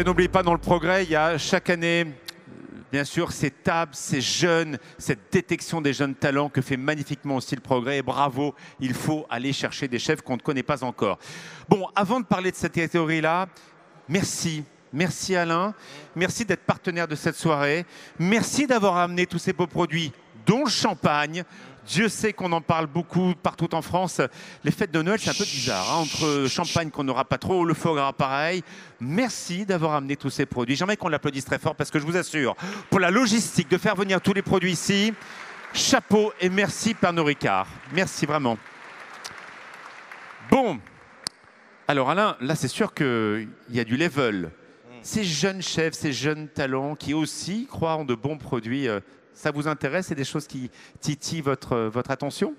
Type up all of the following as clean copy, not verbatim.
n'oubliez pas, dans le progrès, il y a chaque année, bien sûr, ces tables, ces jeunes, cette détection des jeunes talents que fait magnifiquement aussi le progrès. Et bravo, il faut aller chercher des chefs qu'on ne connaît pas encore. Bon, avant de parler de cette catégorie-là, merci. Merci Alain, merci d'être partenaire de cette soirée, merci d'avoir amené tous ces beaux produits, dont le champagne. Dieu sait qu'on en parle beaucoup partout en France. Les fêtes de Noël, c'est un peu bizarre, hein, entre champagne qu'on n'aura pas trop, le foie gras pareil. Merci d'avoir amené tous ces produits. J'aimerais qu'on l'applaudisse très fort parce que je vous assure, pour la logistique, de faire venir tous les produits ici, chapeau et merci Pernod Ricard. Merci vraiment. Bon, alors Alain, là c'est sûr qu'il y a du level. Ces jeunes chefs, ces jeunes talents qui aussi croient en de bons produits, ça vous intéresse? C'est des choses qui titillent votre attention?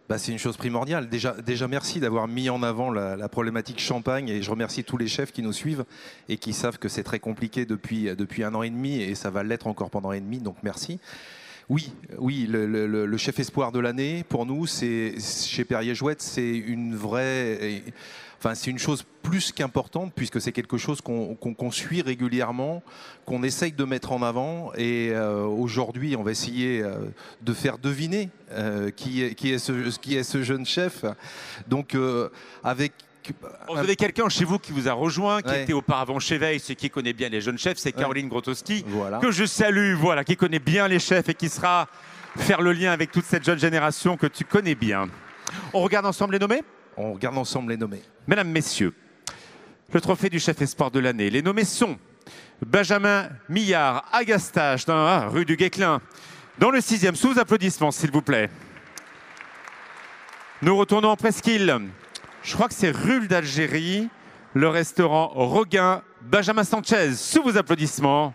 Bah, c'est une chose primordiale. Déjà merci d'avoir mis en avant la problématique champagne et je remercie tous les chefs qui nous suivent et qui savent que c'est très compliqué depuis 1 an et demi et ça va l'être encore pendant 1 an et demi, donc merci. Oui, le chef espoir de l'année, pour nous, chez Perrier-Jouët, c'est une vraie... Enfin, c'est une chose plus qu'importante puisque c'est quelque chose qu'on suit régulièrement, qu'on essaye de mettre en avant. Et aujourd'hui, on va essayer de faire deviner qui est ce jeune chef. Donc, avec... Vous avez quelqu'un chez vous qui vous a rejoint, qui était auparavant chez Weiss et qui connaît bien les jeunes chefs, c'est Caroline Grotowski, que je salue, voilà, qui connaît bien les chefs et qui sera faire le lien avec toute cette jeune génération que tu connais bien. On regarde ensemble les nommés? On regarde ensemble les nommés. Mesdames, Messieurs, le trophée du chef espoir de l'année. Les nommés sont Benjamin Millard à Gastache, dans la rue du Guesclin, dans le 6e, sous applaudissements, s'il vous plaît. Nous retournons en Presqu'île. Je crois que c'est rue d'Algérie, le restaurant Roguin, Benjamin Sanchez, sous vos applaudissements.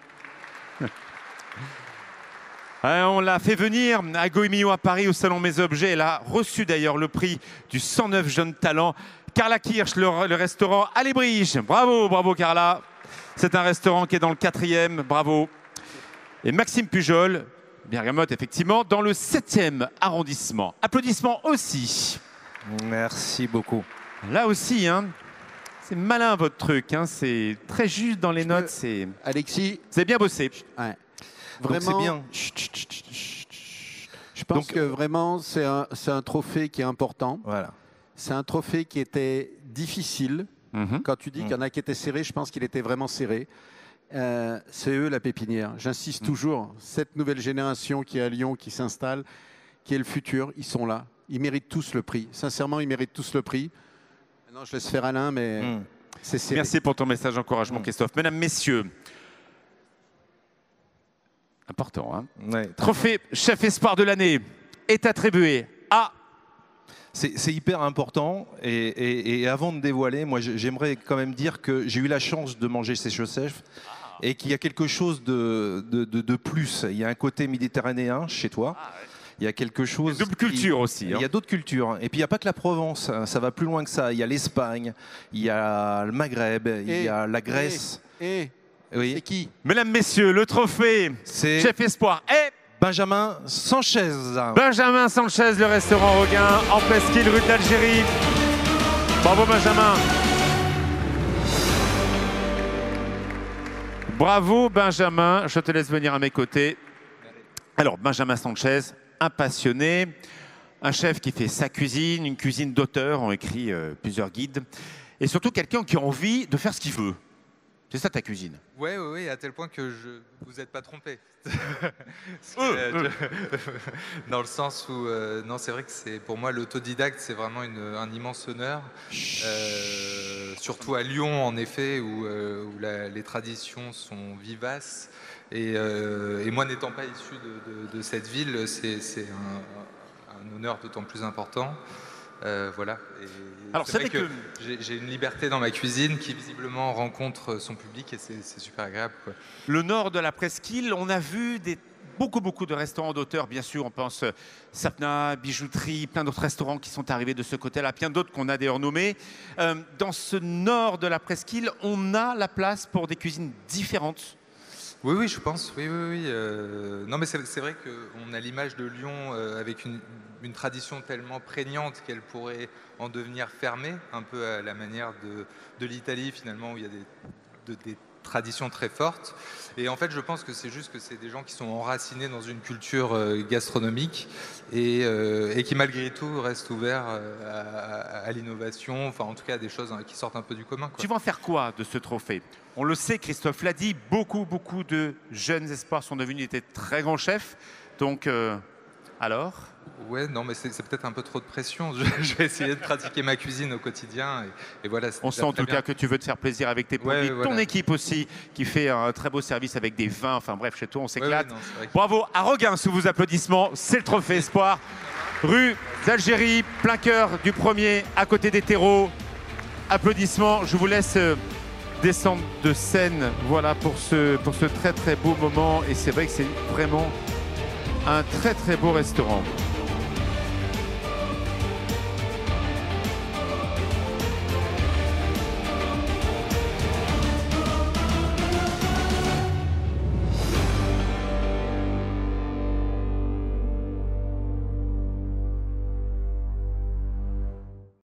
On l'a fait venir à Goemio à Paris au Salon Mes Objets. Elle a reçu d'ailleurs le prix du 109 Jeunes Talents. Carla Kirsch, le restaurant à l'Ébrige. Bravo, bravo Carla. C'est un restaurant qui est dans le 4e, bravo. Et Maxime Pujol, Bergamote effectivement, dans le 7e arrondissement. Applaudissements aussi. Merci beaucoup. Là aussi, hein, c'est malin votre truc, hein, c'est très juste dans les notes. Alexis, vous avez bien bossé. Ouais. Vraiment, c'est bien. Je pense que vraiment c'est un trophée qui est important. Voilà. C'est un trophée qui était difficile. Quand tu dis qu'il y en a qui étaient serrés, je pense qu'il était vraiment serré. C'est eux la pépinière. J'insiste toujours, cette nouvelle génération qui est à Lyon, qui s'installe, qui est le futur, ils sont là. Ils méritent tous le prix. Sincèrement, ils méritent tous le prix. Maintenant, je laisse faire Alain, mais c'est serré. Merci pour ton message d'encouragement, Christophe. Mesdames, Messieurs, important, hein, trophée chef espoir de l'année est attribué à... C'est hyper important et avant de dévoiler, moi j'aimerais quand même dire que j'ai eu la chance de manger chez ce chef et qu'il y a quelque chose de plus. Il y a un côté méditerranéen chez toi. Il y a quelque chose... Il y a d'autres cultures aussi. Il y a d'autres cultures. Et puis il n'y a pas que la Provence, ça va plus loin que ça. Il y a l'Espagne, il y a le Maghreb, il y a la Grèce. Oui. C'est qui? Mesdames, Messieurs, le trophée chef espoir est... Benjamin Sanchez. Benjamin Sanchez, le restaurant Roguin, en Presqu'île, rue d'Algérie. Bravo Benjamin. Bravo Benjamin, je te laisse venir à mes côtés. Alors Benjamin Sanchez, un passionné, un chef qui fait sa cuisine, une cuisine d'auteur, on écrit plusieurs guides, et surtout quelqu'un qui a envie de faire ce qu'il veut. C'est ça ta cuisine? Oui, à tel point que vous n'êtes pas trompé. Dans le sens où, non, c'est vrai que pour moi, l'autodidacte, c'est vraiment un immense honneur. Surtout à Lyon, en effet, où les traditions sont vivaces. Et moi, n'étant pas issu de cette ville, c'est un honneur d'autant plus important. Voilà. Et alors c'est vrai que j'ai une liberté dans ma cuisine qui visiblement rencontre son public et c'est super agréable, quoi. Le nord de la Presqu'île, on a vu beaucoup de restaurants d'auteurs. Bien sûr, on pense Sapna, Bijouterie, plein d'autres restaurants qui sont arrivés de ce côté-là, plein d'autres qu'on a d'ailleurs nommés. Dans ce nord de la Presqu'île, on a la place pour des cuisines différentes. Oui, je pense. Oui. Non, mais c'est vrai qu'on a l'image de Lyon avec une tradition tellement prégnante qu'elle pourrait en devenir fermée, un peu à la manière de l'Italie, finalement, où il y a des tradition très forte. Et en fait, je pense que c'est juste que c'est des gens qui sont enracinés dans une culture gastronomique et qui, malgré tout, restent ouverts à l'innovation, enfin, en tout cas, à des choses qui sortent un peu du commun, quoi. Tu vas en faire quoi de ce trophée? On le sait, Christophe l'a dit, beaucoup de jeunes espoirs sont devenus des très grands chefs. Donc, alors? Ouais, non, mais c'est peut-être un peu trop de pression. Je vais essayer de pratiquer ma cuisine au quotidien. Et voilà, on sent en tout cas que tu veux te faire plaisir avec tes produits. Ouais, ton équipe aussi, qui fait un très beau service avec des vins. Enfin bref, chez toi, on s'éclate. Ouais, bravo à Roguin sous vos applaudissements. C'est le trophée Espoir. Rue d'Algérie, plein cœur du premier, à côté des terreaux. Applaudissements. Je vous laisse descendre de scène, voilà, pour ce très beau moment. Et c'est vrai que c'est vraiment un très beau restaurant.